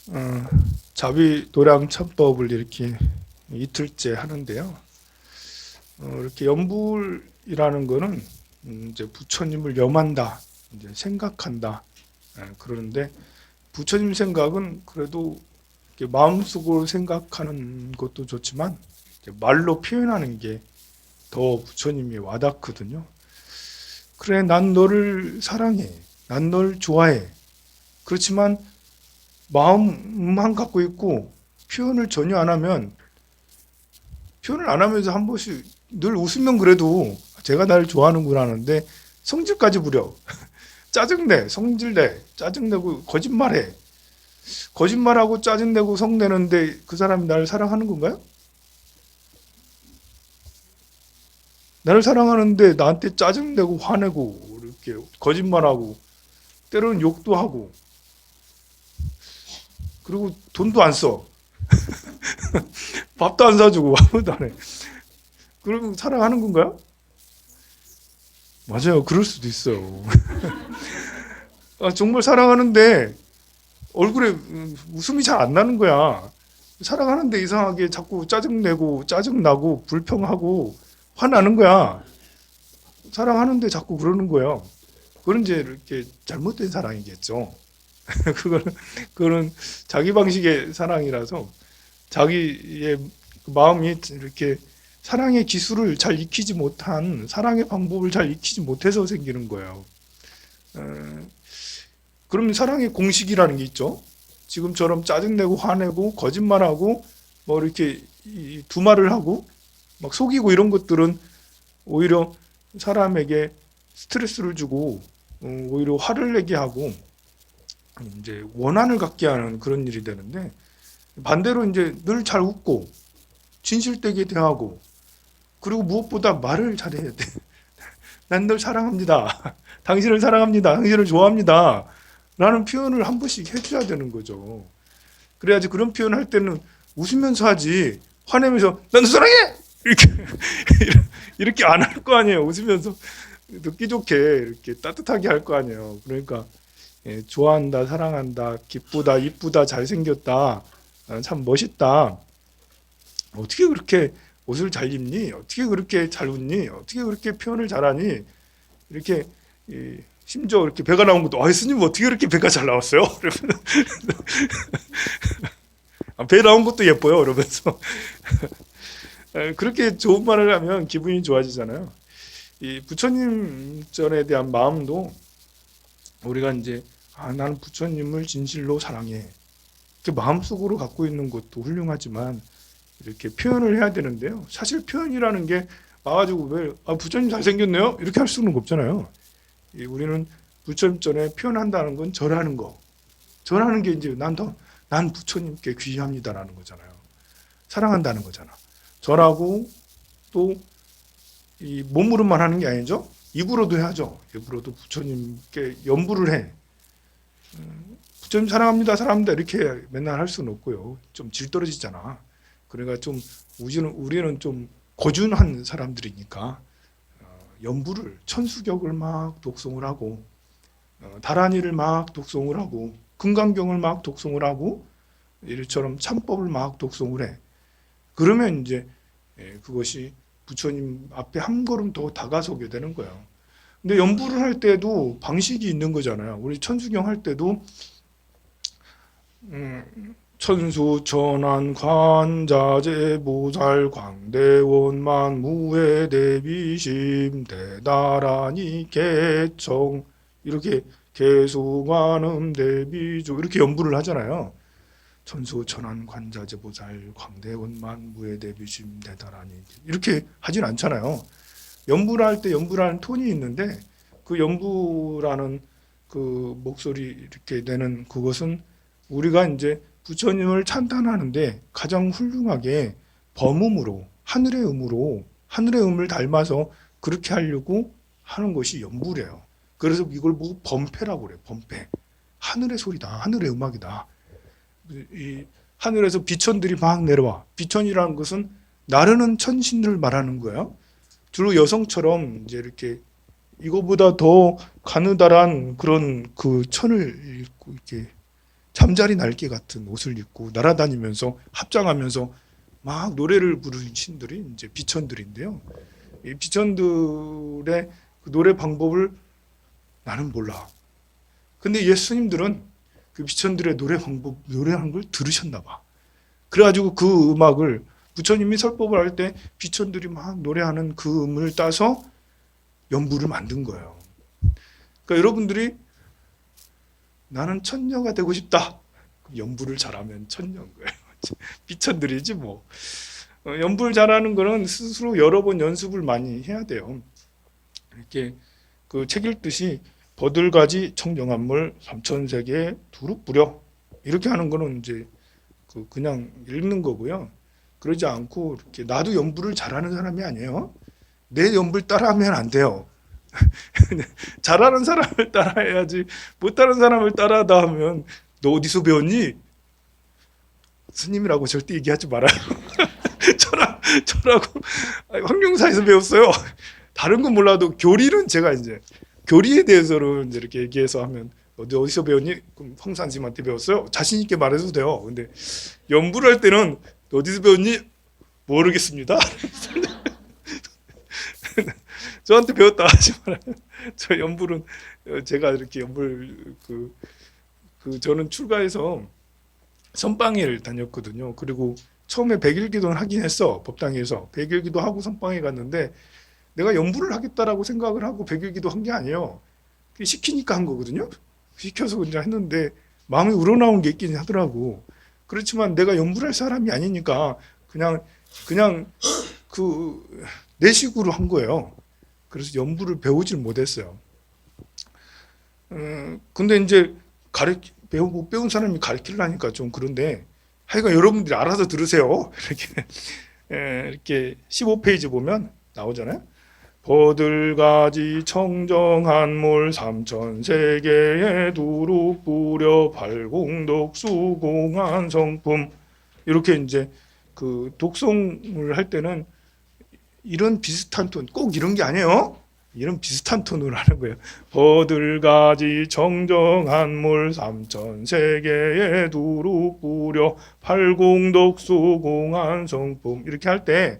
어, 자비도량 참법을 이렇게 이틀째 하는데요. 이렇게 염불이라는 거는 이제 부처님을 염한다, 이제 생각한다. 그러는데 부처님 생각은 그래도 이렇게 마음속으로 생각하는 것도 좋지만 말로 표현하는 게 더 부처님이 와닿거든요. 그래, 난 너를 사랑해. 난 널 좋아해. 그렇지만 마음만 갖고 있고 표현을 안 하면서 한 번씩 늘 웃으면 그래도 제가 나를 좋아하는구나 하는데 성질까지 부려. 짜증내, 성질내, 짜증내고 거짓말해. 거짓말하고 짜증내고 성내는데 그 사람이 나를 사랑하는 건가요? 나를 사랑하는데 나한테 짜증내고 화내고 이렇게 거짓말하고 때로는 욕도 하고 그리고 돈도 안 써. 밥도 안 사주고 아무도 안 해. 그러면 사랑하는 건가요? 맞아요. 그럴 수도 있어요. 정말 사랑하는데 얼굴에 웃음이 잘 안 나는 거야. 사랑하는데 이상하게 자꾸 짜증내고 짜증나고 불평하고 화나는 거야. 사랑하는데 자꾸 그러는 거예요. 그건 이제 이렇게 잘못된 사랑이겠죠. 그거는, 그거는 자기 방식의 사랑이라서 자기의 마음이 이렇게 사랑의 기술을 잘 익히지 못한, 사랑의 방법을 잘 익히지 못해서 생기는 거예요. 그러면 사랑의 공식이라는 게 있죠. 지금처럼 짜증내고 화내고 거짓말하고 뭐 이렇게 두말을 하고 막 속이고 이런 것들은 오히려 사람에게 스트레스를 주고 오히려 화를 내게 하고 이제 원한을 갖게 하는 그런 일이 되는데 반대로 이제 늘 잘 웃고 진실되게 대하고 그리고 무엇보다 말을 잘해야 돼. 난 널 사랑합니다. 당신을 사랑합니다. 당신을 좋아합니다. 라는 표현을 한 번씩 해줘야 되는 거죠. 그래야지 그런 표현을 할 때는 웃으면서 하지 화내면서 난 너 사랑해! 이렇게 이렇게 안 할 거 아니에요. 웃으면서 듣기 좋게 이렇게 따뜻하게 할 거 아니에요. 그러니까 좋아한다, 사랑한다, 기쁘다, 이쁘다, 잘생겼다, 참 멋있다. 어떻게 그렇게 옷을 잘 입니? 어떻게 그렇게 잘 웃니? 어떻게 그렇게 표현을 잘하니? 이렇게 심지어 이렇게 배가 나온 것도 스님 어떻게 그렇게 배가 잘 나왔어요? 배 나온 것도 예뻐요. 이러면서 그렇게 좋은 말을 하면 기분이 좋아지잖아요. 이 부처님 전에 대한 마음도 우리가 이제 나는 부처님을 진실로 사랑해. 이렇게 마음속으로 갖고 있는 것도 훌륭하지만 이렇게 표현을 해야 되는데요. 사실 표현이라는 게 와가지고 왜 부처님 잘생겼네요? 이렇게 할 수는 없잖아요. 우리는 부처님 전에 표현한다는 건 절하는 거. 절하는 게 이제 난 부처님께 귀합니다라는 거잖아요. 사랑한다는 거잖아. 절하고 또 이 몸으로만 하는 게 아니죠. 입으로도 해야죠. 입으로도 부처님께 염불을 해. 부처님 사랑합니다, 사랑합니다 이렇게 맨날 할 수는 없고요. 좀 질 떨어지잖아. 그러니까 좀 우리는 좀 고준한 사람들이니까 연부를 천수격을 막 독송을 하고 다란이를 막 독송을 하고 금강경을 막 독송을 하고 이처럼 참법을 막 독송을 해. 그러면 이제 그것이 부처님 앞에 한 걸음 더 다가서게 되는 거예요. 근데 연부를 할 때도 방식이 있는 거잖아요. 우리 천수경 할 때도 천수 천안 관자재 보살 광대원 만무회 대비심 대다라니 개청 이렇게 개수관음 대비조 이렇게 연부를 하잖아요. 천수 천안 관자재 보살 광대원 만무회 대비심 대다라니 이렇게 하진 않잖아요. 연부를 할 때 연부라는 톤이 있는데 그 연부라는 그 목소리 이렇게 내는 그것은 우리가 이제 부처님을 찬탄하는데 가장 훌륭하게 범음으로 하늘의 음을 닮아서 그렇게 하려고 하는 것이 연부래요. 그래서 이걸 보고 범패라고 그래요. 범패. 하늘의 소리다. 하늘의 음악이다. 이 하늘에서 비천들이 막 내려와. 비천이라는 것은 나르는 천신을 말하는 거예요. 주로 여성처럼 이제 이렇게 이거보다 더 가느다란 그런 그 천을 이렇게 잠자리 날개 같은 옷을 입고 날아다니면서 합장하면서 막 노래를 부르는 신들이 이제 비천들인데요. 이 비천들의 그 노래 방법을 나는 몰라. 근데 예수님들은 그 비천들의 노래 방법, 노래하는 걸 들으셨나 봐. 그래가지고 그 음악을 부처님이 설법을 할 때 비천들이 막 노래하는 그 음을 따서 연부를 만든 거예요. 그러니까 여러분들이 나는 천녀가 되고 싶다. 연부를 잘하면 천녀인 거예요. 비천들이지 뭐. 연부를 잘하는 거는 스스로 여러 번 연습을 많이 해야 돼요. 이렇게 그 책 읽듯이 버들가지 청정한물 삼천세계에 두루 뿌려 이렇게 하는 거는 이제 그냥 읽는 거고요. 그러지 않고 이렇게 나도 연부를 잘하는 사람이 아니에요. 내 연부를 따라하면 안 돼요. 잘하는 사람을 따라해야지 못하는 사람을 따라하다 하면 너 어디서 배웠니? 스님이라고 절대 얘기하지 말아요. 저라고 황룡사에서 배웠어요. 다른 건 몰라도 교리는 제가 이제 교리에 대해서는 이제 이렇게 얘기해서 하면 너 어디서 배웠니? 그럼 황산스님한테 배웠어요. 자신 있게 말해도 돼요. 근데 연부를 할 때는 너 어디서 배웠니? 모르겠습니다. 저한테 배웠다 하지 말아요. 저 연불은 제가 이렇게 연불 저는 출가해서 선방회를 다녔거든요. 그리고 처음에 백일기도는 하긴 했어. 법당에서 백일기도 하고 선방회 갔는데 내가 연불을 하겠다라고 생각을 하고 백일기도 한 게 아니에요. 시키니까 한 거거든요. 시켜서 그냥 했는데 마음이 우러나온 게 있긴 하더라고. 그렇지만 내가 연불할 사람이 아니니까 그냥 내 식으로 한 거예요. 그래서 연부를 배우질 못했어요. 근데 이제 못 배운 사람이 가르치려니까 좀 그런데 하여간 여러분들이 알아서 들으세요. 이렇게 15페이지 보면 나오잖아요. 버들가지 청정한물 삼천세계에 두루 뿌려 발공덕 수공한 성품 이렇게 이제 그 독송을 할 때는 이런 비슷한 톤, 꼭 이런 게 아니에요. 이런 비슷한 톤으로 하는 거예요. 버들가지 청정한물 삼천세계에 두루 뿌려 팔공덕 수공한 성품 이렇게 할 때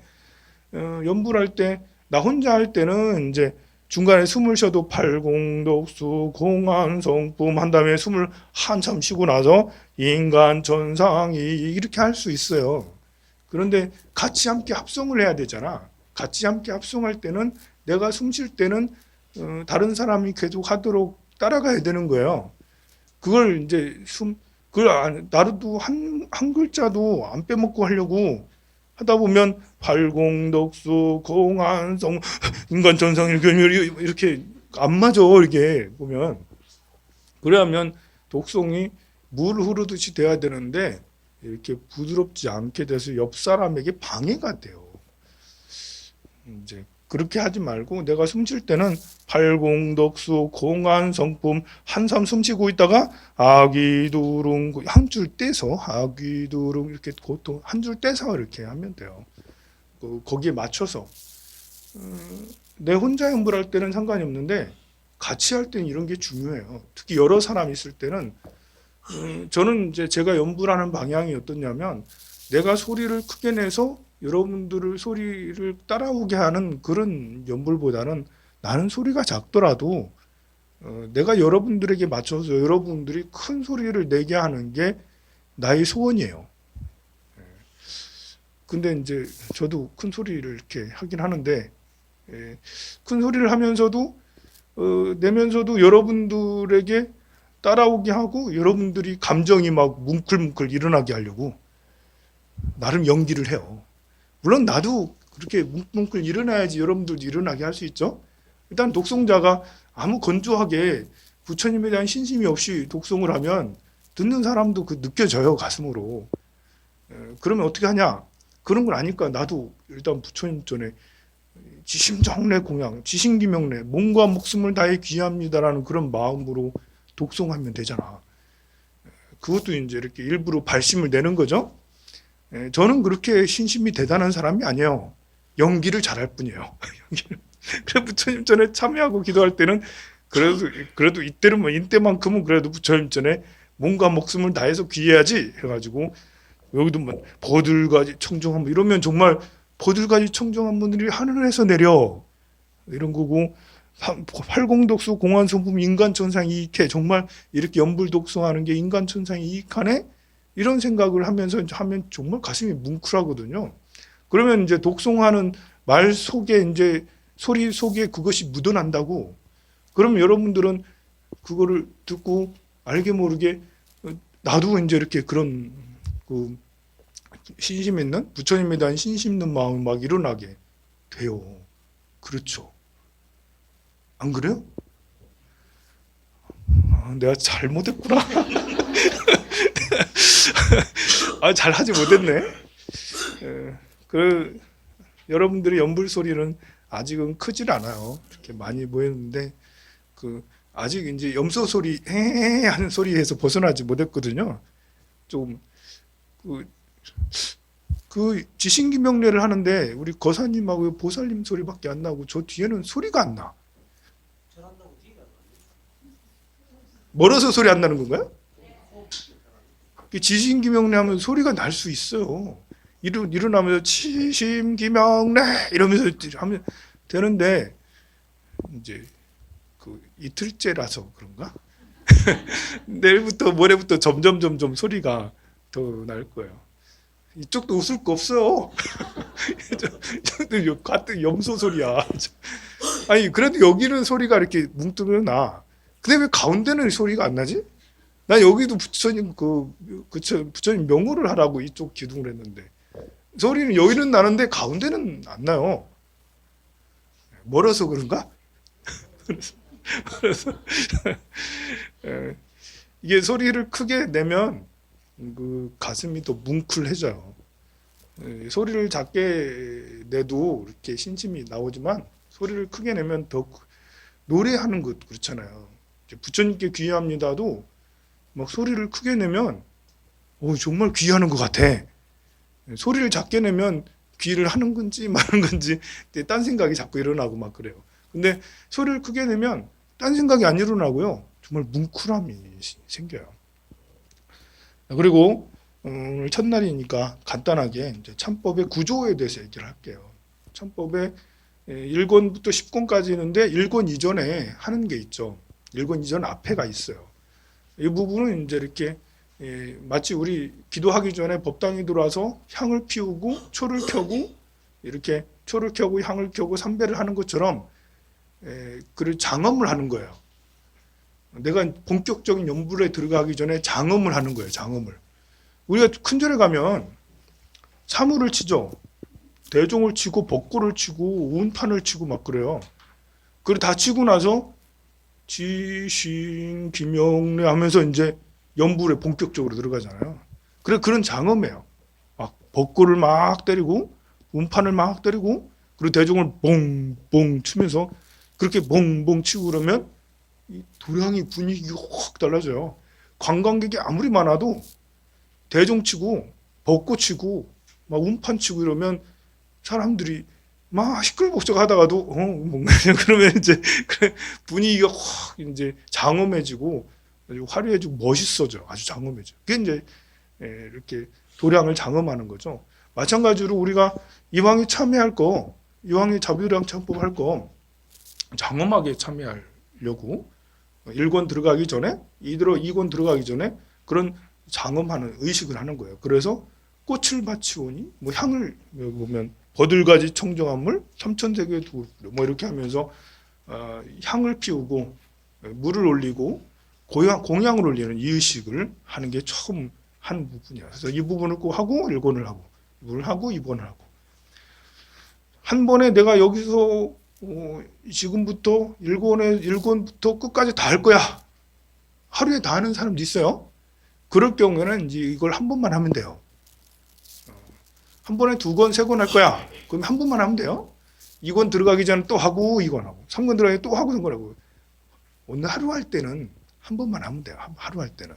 연불 할 때 나 혼자 할 때는 이제 중간에 숨을 쉬어도 팔공덕 수공한 성품 한 다음에 숨을 한참 쉬고 나서 인간 천상이 이렇게 할 수 있어요. 그런데 같이 함께 합성을 해야 되잖아. 같이 함께 합성할 때는 내가 숨 쉴 때는 다른 사람이 계속 하도록 따라가야 되는 거예요. 그걸 이제 나도 한 글자도 안 빼먹고 하려고 하다 보면 팔공덕수 공안성 인간천상 이렇게 안 맞아. 이렇게 보면 그래야면 독송이 물 흐르듯이 돼야 되는데 이렇게 부드럽지 않게 돼서 옆 사람에게 방해가 돼요. 이제 그렇게 하지 말고 내가 숨 쉴 때는 팔공덕수 공안성품 한삼 숨 쉬고 있다가 아귀두룽 한 줄 떼서 아귀두룽 이렇게 그것도 한 줄 떼서 이렇게 하면 돼요. 거기에 맞춰서 내 혼자 연불할 때는 상관이 없는데 같이 할 때는 이런 게 중요해요. 특히 여러 사람 있을 때는 저는 이제 제가 연불하는 방향이 어떻냐면 내가 소리를 크게 내서 여러분들을 소리를 따라오게 하는 그런 연불보다는 나는 소리가 작더라도 내가 여러분들에게 맞춰서 여러분들이 큰 소리를 내게 하는 게 나의 소원이에요. 근데 이제 저도 큰 소리를 이렇게 하긴 하는데 큰 소리를 하면서도 내면서도 여러분들에게 따라오게 하고 여러분들이 감정이 막 뭉클뭉클 일어나게 하려고 나름 연기를 해요. 물론 나도 그렇게 뭉클뭉클 일어나야지 여러분들도 일어나게 할 수 있죠. 일단 독송자가 아무 건조하게 부처님에 대한 신심이 없이 독송을 하면 듣는 사람도 그 느껴져요, 가슴으로. 그러면 어떻게 하냐? 그런 걸 아니까 나도 일단 부처님 전에 지심정래 공양, 지신기명래, 몸과 목숨을 다해 귀합니다라는 그런 마음으로 독송하면 되잖아. 그것도 이제 이렇게 일부러 발심을 내는 거죠. 저는 그렇게 신심이 대단한 사람이 아니에요. 연기를 잘할 뿐이에요. 그래서 부처님 전에 참여하고 기도할 때는 그래도 이때만큼은 그래도 부처님 전에 몸과 목숨을 다해서 귀해야지 해가지고 여기도 뭐 버들가지 청정한 이러면 정말 버들가지 청정한 분들이 하늘에서 내려 이런 거고 팔공독수 공안성품 인간천상 이익해 정말 이렇게 연불독성하는 게 인간천상 이익하네 이런 생각을 하면서 하면 정말 가슴이 뭉클하거든요. 그러면 이제 독송하는 말 속에 이제 소리 속에 그것이 묻어난다고. 그럼 여러분들은 그거를 듣고 알게 모르게 나도 이제 이렇게 그런 그 신심 있는 부처님에 대한 신심 있는 마음이 막 일어나게 돼요. 그렇죠. 안 그래요? 내가 잘못했구나. 잘하지 못했네. 여러분들의 연불 소리는 아직은 크질 않아요. 이렇게 많이 보였는데 아직 이제 염소 소리 헤헤 하는 소리에서 벗어나지 못했거든요. 좀 지신기명례를 하는데 우리 거사님하고 보살님 소리밖에 안 나고 저 뒤에는 소리가 안 나. 멀어서 소리 안 나는 건가요? 지신기명례 하면 소리가 날 수 있어요. 일어나면서 지심기명례 이러면서 하면 되는데 이제 이틀째라서 그런가? 내일부터 모레부터 점점 소리가 더 날 거예요. 이쪽도 웃을 거 없어요. 저도 같은 염소 소리야. 아니 그래도 여기는 소리가 이렇게 뭉뚱그려 나. 근데 왜 가운데는 소리가 안 나지? 난 여기도 부처님 부처님 명호를 하라고 이쪽 기둥을 했는데 소리는 여기는 나는데 가운데는 안 나요. 멀어서 그런가? 그래서 이게 소리를 크게 내면 가슴이 더 뭉클해져요. 소리를 작게 내도 이렇게 신심이 나오지만 소리를 크게 내면 더 노래하는 것 그렇잖아요. 부처님께 귀합니다도 막 소리를 크게 내면 정말 귀하는 것 같아. 소리를 작게 내면 귀를 하는 건지 마는 건지 딴 생각이 자꾸 일어나고 막 그래요. 근데 소리를 크게 내면 딴 생각이 안 일어나고요. 정말 뭉클함이 생겨요. 그리고 오늘 첫날이니까 간단하게 이제 참법의 구조에 대해서 얘기를 할게요. 참법의 1권부터 10권까지 있는데 1권 이전에 하는 게 있죠. 1권 이전 앞에가 있어요. 이 부분은 이제 이렇게 마치 우리 기도하기 전에 법당에 들어와서 향을 피우고 초를 켜고 이렇게 초를 켜고 향을 켜고 삼배를 하는 것처럼 그 장엄을 하는 거예요. 내가 본격적인 연불에 들어가기 전에 장엄을 하는 거예요. 장엄을. 우리가 큰절에 가면 사무를 치죠. 대종을 치고 벚골을 치고 운판을 치고 막 그래요. 그리고 다 치고 나서 지신 기명례 하면서 이제 연불에 본격적으로 들어가잖아요. 그래 그런 장엄이에요. 막 벚골을 막 때리고 운판을 막 때리고 그리고 대종을 봉봉 치면서 그렇게 봉봉 치고 그러면 이 도량이 분위기가 확 달라져요. 관광객이 아무리 많아도 대종 치고 벚꽃 치고 막 운판 치고 이러면 사람들이 막 시끌벅적 하다가도 뭔가 그러면 이제 분위기가 확 이제 장엄해지고 아주 화려해지고 멋있어져. 아주 장엄해져. 그게 이제 이렇게 도량을 장엄하는 거죠. 마찬가지로 우리가 이왕에 참여할 거, 이왕에 자비도량 참법 할 거 장엄하게 참여하려고 1권 들어가기 전에 2권 들어가기 전에 그런 장엄하는 의식을 하는 거예요. 그래서 꽃을 바치오니 뭐 향을 보면 버들가지 청정한 물 삼천세계 두 뭐 이렇게 하면서 향을 피우고 물을 올리고 공양을 올리는 이 의식을 하는 게 처음 한 부분이야. 그래서 이 부분을 꼭 하고 1권을 하고 2권을 하고 2권을 하고 한 번에 내가 여기서 지금부터 1권부터 끝까지 다 할 거야. 하루에 다 하는 사람도 있어요. 그럴 경우에는 이제 이걸 한 번만 하면 돼요. 한 번에 2권, 3권 할 거야. 그럼 한 번만 하면 돼요. 2권 들어가기 전에 또 하고 2권 하고 3권 들어가기 또 하고 3권 하고 오늘 하루 할 때는 한 번만 하면 돼요. 하루 할 때는.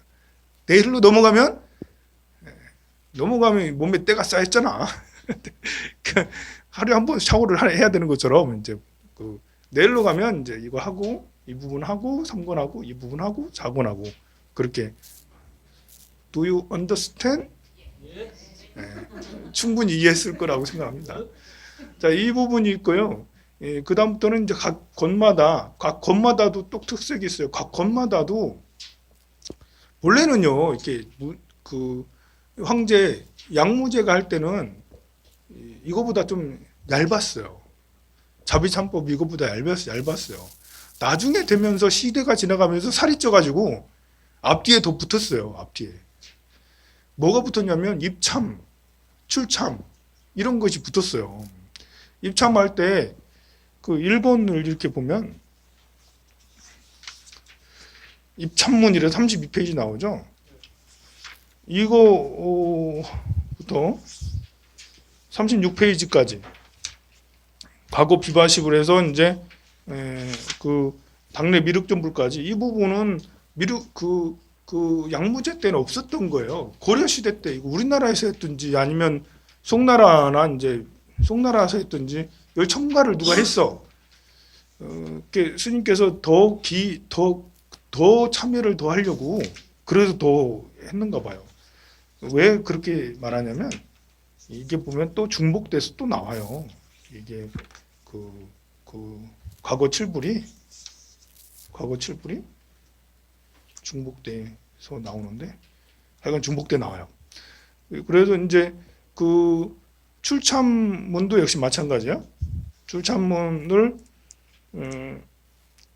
내일로 넘어가면 몸에 때가 쌓였잖아. 하루에 한 번 샤워를 해야 되는 것처럼 이제 내일로 가면 이제 이거 하고 이 부분 하고 3권 하고 이 부분 하고 4권 하고 그렇게 Do you understand? 네, 충분히 이해했을 거라고 생각합니다. 자, 이 부분이 있고요. 예, 그 다음부터는 이제 각 권마다도 또 특색이 있어요. 각 권마다도 원래는요, 이렇게 그 황제 양무제가 할 때는 이거보다 좀 얇았어요. 자비참법 이거보다 얇았어요. 나중에 되면서 시대가 지나가면서 살이 쪄가지고 앞뒤에 더 붙었어요. 앞뒤에 뭐가 붙었냐면 입참, 출참 이런 것이 붙었어요. 입참할 때 그 1번을 이렇게 보면 입참문이래 32페이지 나오죠. 이거부터 36페이지까지 과거 비바식을 해서 이제 그 당내 미륵전불까지 이 부분은 그 양무제 때는 없었던 거예요. 고려 시대 때 이거 우리나라에서 했든지 아니면 송나라나 이제 송나라에서 했든지 열 첨가를 누가 했어. 스님께서 더 참여를 더 하려고 그래서 더 했는가 봐요. 왜 그렇게 말하냐면 이게 보면 또 중복돼서 또 나와요. 이게 그 과거 칠불이 중복돼서 나오는데 하여간 중복돼 나와요. 그래서 이제 그 출참문도 역시 마찬가지야. 출참문을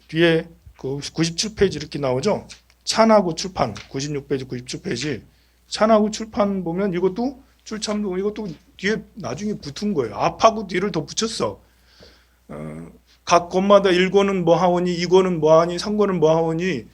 뒤에 그 97페이지 이렇게 나오죠. 찬하고 출판 96페이지 97페이지 찬하고 출판 보면 이것도 출참도 이것도 뒤에 나중에 붙은 거예요. 앞하고 뒤를 더 붙였어. 각 권마다 1권은 뭐 하오니 2권은 뭐 하니 3권은 뭐 하오니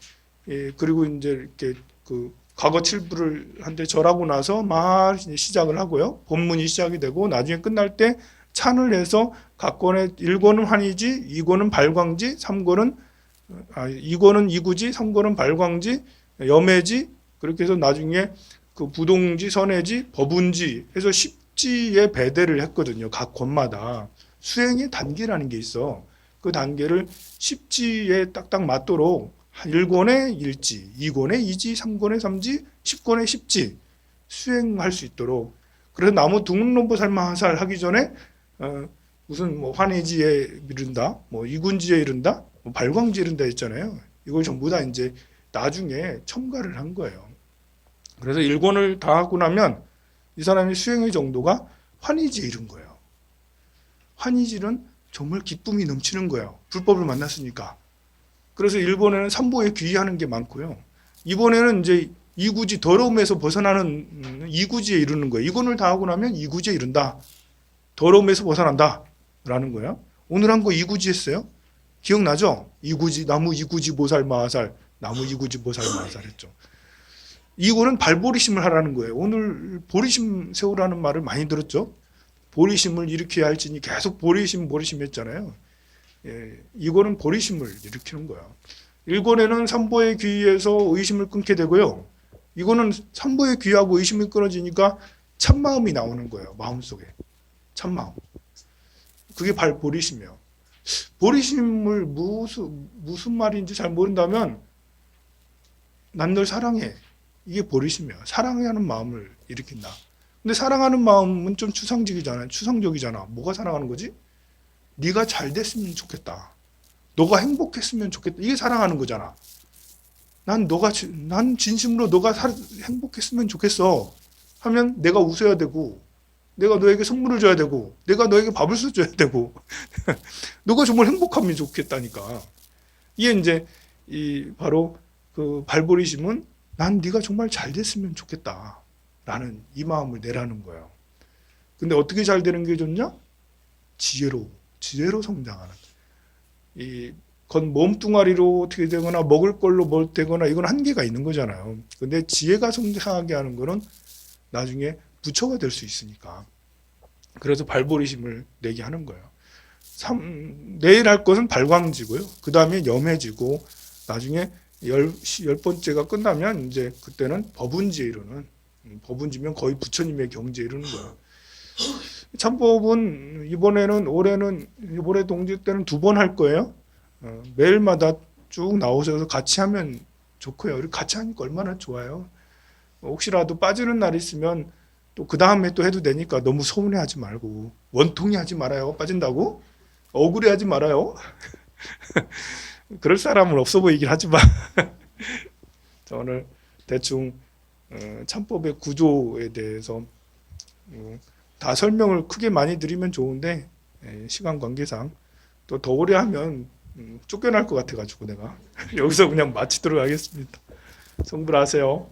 그리고 이제 이렇게 그 과거 칠부를 한테 절하고 나서 막 시작을 하고요. 본문이 시작이 되고 나중에 끝날 때 찬을 해서 각 권의 1권은 환희지, 2권은 발광지, 2권은 이구지, 3권은 발광지, 염해지 그렇게 해서 나중에 그 부동지, 선해지, 법운지 해서 10지의 배대를 했거든요. 각 권마다 수행의 단계라는 게 있어. 그 단계를 10지에 딱딱 맞도록 1권의 1지, 2권의 2지, 3권의 3지, 10권의 10지 수행할 수 있도록. 그래서 나무 둥문론보살마하살 하기 전에 무슨 뭐 환해지에 이른다, 뭐 이군지에 이른다, 뭐 발광지에 이른다 했잖아요. 이걸 전부 다 이제 나중에 첨가를 한 거예요. 그래서 1권을 다 하고 나면 이 사람의 수행의 정도가 환희지에 이른 거예요. 환희지는 정말 기쁨이 넘치는 거예요. 불법을 만났으니까. 그래서 일본에는 삼보에 귀의하는 게 많고요. 이번에는 이제 이구지 더러움에서 벗어나는 이구지에 이르는 거예요. 이권을 다 하고 나면 이구지에 이른다. 더러움에서 벗어난다. 라는 거예요. 오늘 한 거 이구지 했어요? 기억나죠? 이구지, 나무 이구지 보살 마하살, 나무 이구지 보살 마하살 했죠. 이거는 발보리심을 하라는 거예요. 오늘 보리심 세우라는 말을 많이 들었죠? 보리심을 일으켜야 할지니 계속 보리심 했잖아요. 예, 이거는 보리심을 일으키는 거야. 1권에는 삼보에 귀의해서 의심을 끊게 되고요. 이거는 삼보에 귀의하고 의심이 끊어지니까 참마음이 나오는 거예요. 마음속에. 참마음. 그게 보리심이에요. 보리심을 무슨 말인지 잘 모른다면 난 널 사랑해. 이게 보리심이에요. 사랑하는 마음을 일으킨다. 근데 사랑하는 마음은 좀 추상적이잖아. 뭐가 사랑하는 거지? 네가 잘 됐으면 좋겠다. 너가 행복했으면 좋겠다. 이게 사랑하는 거잖아. 난 진심으로 너가 행복했으면 좋겠어. 하면 내가 웃어야 되고, 내가 너에게 선물을 줘야 되고, 내가 너에게 밥을 써줘야 되고, 너가 정말 행복하면 좋겠다니까. 이게 이제 바로 그 발보리심은 난 네가 정말 잘 됐으면 좋겠다. 라는 이 마음을 내라는 거예요. 근데 어떻게 잘 되는 게 좋냐? 지혜로 성장하는. 몸뚱아리로 어떻게 되거나 먹을 걸로 뭘 되거나 이건 한계가 있는 거잖아요. 근데 지혜가 성장하게 하는 거는 나중에 부처가 될 수 있으니까. 그래서 발보리심을 내게 하는 거예요. 내일 할 것은 발광지고요. 그 다음에 염해지고 나중에 열 번째가 끝나면 이제 그때는 법운지에 이르는, 법운지면 거의 부처님의 경지에 이르는 거예요. 참법은 이번에 동지 때는 2번 할 거예요. 매일마다 쭉 나오셔서 같이 하면 좋고요. 같이 하니까 얼마나 좋아요. 혹시라도 빠지는 날 있으면 또 그 다음에 또 해도 되니까 너무 서운해하지 말고 원통이 하지 말아요. 빠진다고 억울해하지 말아요. 그럴 사람은 없어 보이긴 하지만 자, 오늘 대충 참법의 구조에 대해서 다 설명을 크게 많이 드리면 좋은데 시간 관계상 또 더 오래 하면 쫓겨날 것 같아가지고 내가 여기서 그냥 마치도록 하겠습니다. 성불하세요.